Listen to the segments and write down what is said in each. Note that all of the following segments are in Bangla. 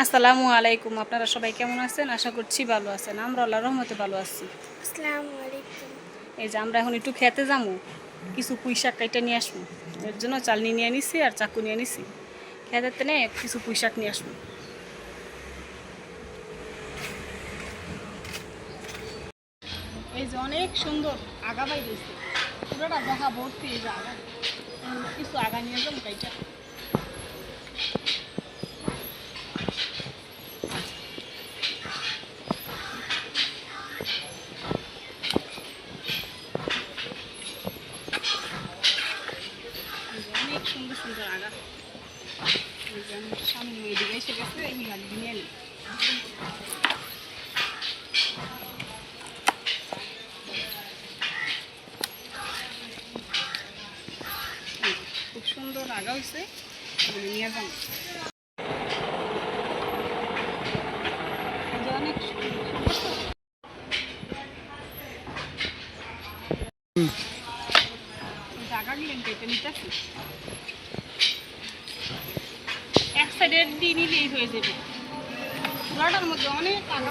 আসসালামু আলাইকুম। আপনারা সবাই কেমন আছেন? আশা করছি ভালো আছেন। আমরা আল্লাহর রহমতে ভালো আছি। আসসালামু আলাইকুম। এই যে আমরা এখন একটু খেতে যাবো, কিছু পুঁই শাক কাইটা নিয়ে আসবো। এর জন্য চালনি নিয়ে নিছি আর চাকু নিয়ে নিছি। খেতে তেনে কিছু পুঁই শাক নিয়ে আসবো। এই যে অনেক সুন্দর আগা বাই রয়েছে, পুরোটা দেখা ভর্তি। এই যে আগা, কিছু আগা নিয়ে যাবো কাইটা। অনেক সুন্দর সুন্দর আগা। এই যে আমার সামনে এদিকে এসে গেছে, এই লাগবে নিয়ে নিই। খুব সুন্দর আগা হয়েছে, এগুলো নিয়ে যাবো। এই যে অনেক জায়গা গেলেন কেটে নিতেছি, এক সাইডের দিয়ে নিলেই হয়ে যাবে। পুরাটার মধ্যে অনেক টাকা।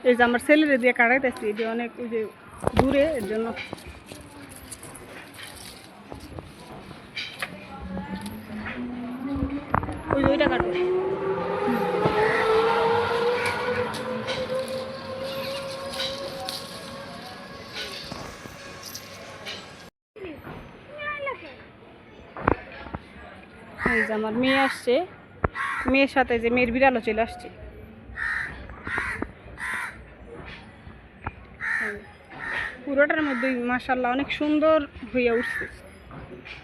এই যে আমার ছেলেরে দিয়ে কাটাইতেছি, এটি অনেক ওই যে দূরে, এর জন্য ওইটা কাটো। এই যে আমার মেয়ে আসছে, মেয়ের সাথে যে মেয়ের বিড়ালও চলে আসছে। পুরোটার মধ্যে মাশাআল্লাহ অনেক সুন্দর হইয়া উঠছে।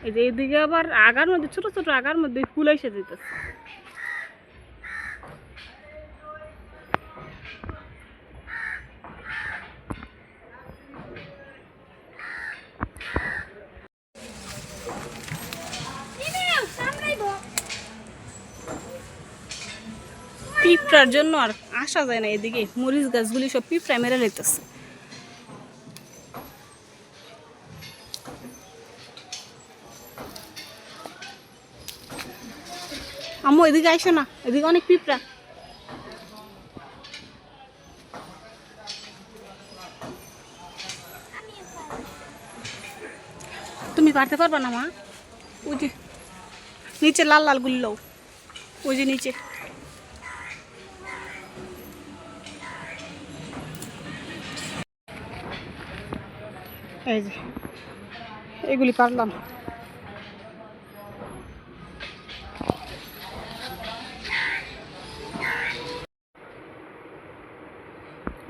এই যে এইদিকে আবার আগার মধ্যে ছোট ছোট আগার মধ্যে ফুল এসে যেতেছে। পিঁপড়ার জন্য আর আসা যায় না, এদিকে মরিচ গাছগুলি সব পিঁপড়া মেরে লেতেছে। আম্মু এদিকে আইসো না, এদিকে অনেক পিঁপড়া। তুমি পারতে পারবা না মা? ওই যে নিচে লাল লাল গুলো, ওই যে নিচে। এই যে এগুলি পারলাম।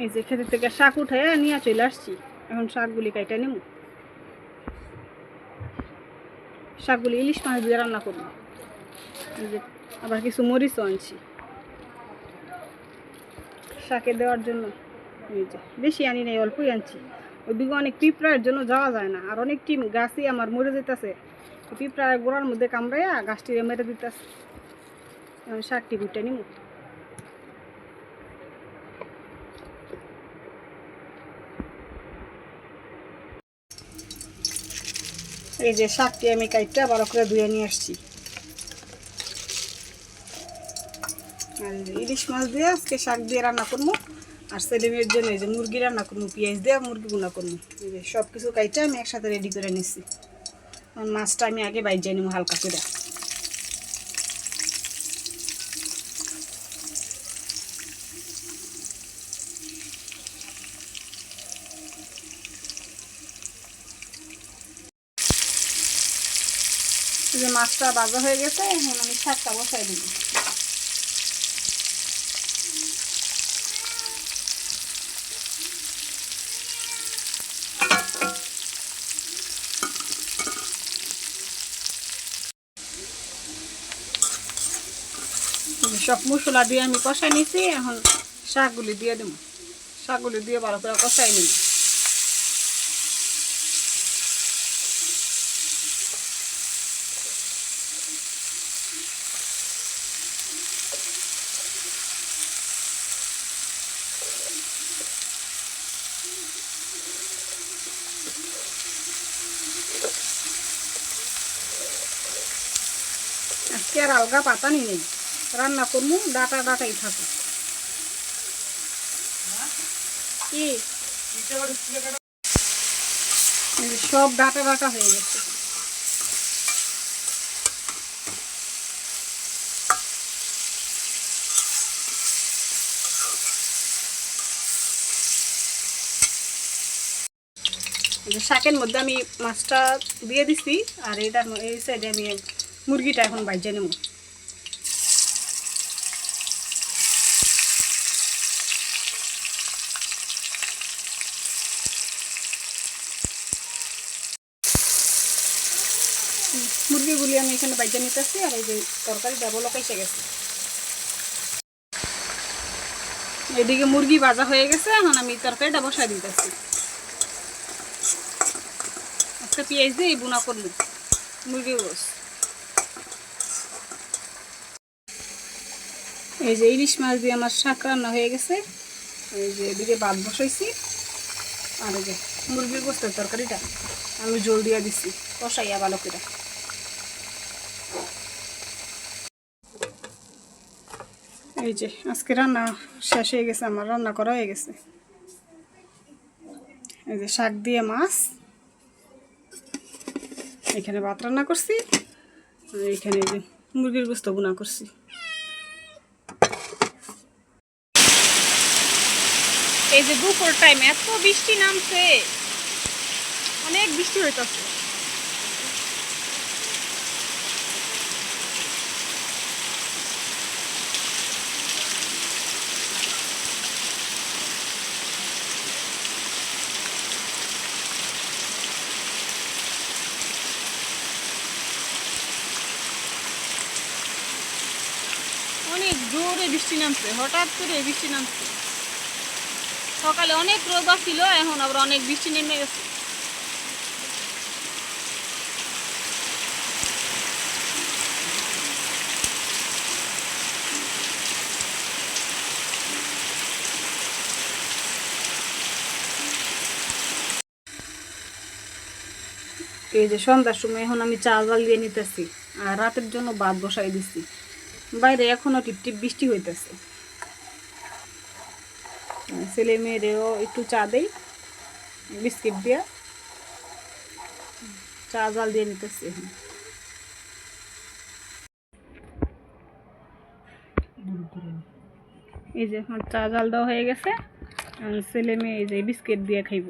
এই যে ক্ষেতের থেকে শাক উঠে নিয়ে চলে আসছি, এখন শাকগুলি কাইটা নেব। শাকগুলি ইলিশ মাছ দিয়ে রান্না করবো। এই যে আবার কিছু মরিচও আনছি শাকে দেওয়ার জন্য। এই যে বেশি আনি নাই, অল্পই আনছি। ওইদিকে অনেক পিঁপড়ার জন্য যাওয়া যায় না, আর অনেকটি গাছই আমার মরে যেতেছে। পিঁপড়ার গোড়ার মধ্যে কামড়াইয়া গাছটি মেরে দিতেছে। এখন শাকটি গুটে নিব। এই যে শাকটি আমি কাইটটা ভালো করে ধুয়ে নিয়ে আসছি। আর ইলিশ মাছ দিয়ে আজকে শাক দিয়ে রান্না করবো, আর ছেলেমেয়ের জন্য এই যে মুরগি রান্না করবো, পেঁয়াজ দিয়ে মুরগি গুঁড়া করবো। এই যে সব কিছু কাইটে আমি একসাথে রেডি করে নিচ্ছি। মাছটা আমি আগে বাইজে নিব হালকা করে। এই যে মাছটা ভাজা হয়ে গেছে, এখন আমি শাকটা বসাই দিব। সব মশলা দিয়ে আমি কষাই নিছি, এখন শাকগুলি দিয়ে দেবো। শাকগুলি দিয়ে ভালো করে কষাই নিব। আজকে আর আলগা পাতানি নেই, রান্না করবো ডাটা ডাটাই থাকুক। কি সব ডাটা ডাটা হয়ে গেছে। শাকের মধ্যে আমি মাছটা দিয়ে দিছি, আর এটার এই সাইডে আমি মুরগিটা এখন বাইজে নেব। মুরগিগুলি আমি এখানে বাইজে নিতেছি, আর এই যে তরকারি ডাবল এসে গেছে। এদিকে মুরগি ভাজা হয়ে গেছে, এখন আমি তরকারিটা বসাই দিতেছি। একটা পেঁয়াজ দিয়ে বুনা করলাম মুরগির গোস। এই যে ইলিশ মাছ দিয়ে আমার শাক রান্না হয়ে গেছে। এই যে এদিকে ভাত বসাইছি, আর এই যে মুরগির গোস্তের তরকারিটা আমি জল দিয়ে দিচ্ছি কষাইয়া ভালো করে। এই যে আজকে রান্না শেষ হয়ে গেছে, আমার রান্না করা হয়ে গেছে। এই যে শাক দিয়ে মাছ, এখানে ভাত রান্না করছি, আর এখানে যে মুরগির গোস্ত বুনা করছি। এই যে দুপুর টাইম এত বৃষ্টি নামছে, অনেক বৃষ্টি হইতেছে। অনেক জোরে বৃষ্টি নামছে, হঠাৎ করে বৃষ্টি নামছে। সকালে অনেক রোদ ছিল, এখন আবার অনেক বৃষ্টি নেমে গেছে। এই যে সন্ধ্যার সময় এখন আমি চা জাল দিয়ে নিতেছি, আর রাতের জন্য ভাত বসাই দিচ্ছি। বাইরে এখনো টিপ টিপ বৃষ্টি হইতেছে। ছেলে মেয়েদেরও একটু চা দেই বিস্কিট দিয়া, চা জাল দিয়ে নিতেছি এখন। এই যে এখন চা জাল দেওয়া হয়ে গেছে, ছেলে মেয়ে এই যে বিস্কিট দিয়ে খাইব।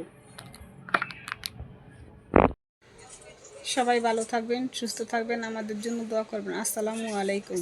সবাই ভালো থাকবেন, সুস্থ থাকবেন, আমাদের জন্য দোয়া করবেন। আসসালামু আলাইকুম।